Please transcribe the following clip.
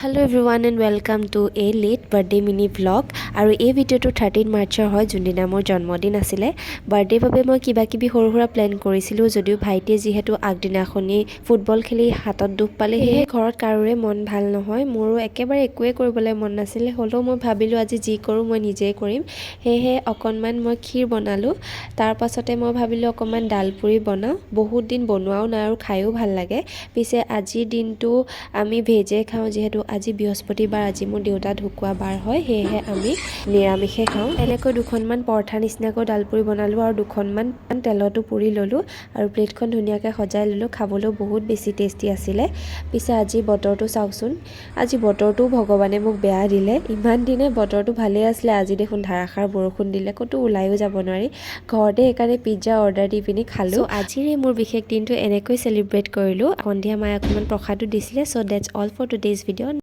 Hello everyone and welcome to a late birthday mini vlog আৰু এই ভিডিঅ'টো 13 মাৰ্চৰ হয় যোনদিনা মোৰ জন্মদিন আছিলে বাৰ্থডে বাবে মই কিবা কিবি সৰু সৰু প্ল্যান কৰিছিলো যদিও ভাইটিয়ে যিহেতু আগদিনাখনি ফুটবল খেলি হাতত দুখ পালে সেয়ে ঘৰত কাৰোৰে মন ভাল নহয় মোৰো একেবাৰে একোৱে কৰিবলৈ মন নাছিলে হলো মই ভাবিলো আজি যি কৰো মই নিজেই কৰিম সেয়ে অকনমান মই ক্ষীৰ বনালো তাৰ পাছতে মই ভাবিলো অকনমান ডালপুৰি বনাও বহুত দিন বনোৱাও নাই আৰু খাইও ভাল লাগে পিছে আজিৰ দিনটো আমি ভেজে খাওঁ যেহেতু আজি বৃহস্পতিবাৰ আজি মোৰ দেউতা ঢুকুৱা বাৰ হয় সেয়ে আমি নিৰামিষে খাওঁ এনেকৈ দুখনমান পৰঠা নিচিনাকৈ ডালপুৰি বনালো আৰু দুখনমান তেলতো পুৰি ললো আৰু প্লেটখন ধুনীয়াকৈ সজাই ললো খাবলৈ বহুত বেছি টেষ্টি আছিলে পিছে আজি বতৰটো চাওকচোন আজি বতৰটো ভগৱানে মোক বেয়া দিলে ইমান দিনে বতৰটো ভালে আছিলে আজি দেখোন ধাৰাসাৰ বৰষুণ দিলে কতো ওলাইও যাব নোৱাৰি ঘৰতে একাৰে পিজ্জা অৰ্ডাৰ দি পিনি খালো আজিৰ মোৰ বিশেষ দিনটো এনেকৈ সেলিব্ৰেট কৰিলো সন্ধিয়া মায়ে অকমান প্ৰসাদো দিছিলে so that's all for today's video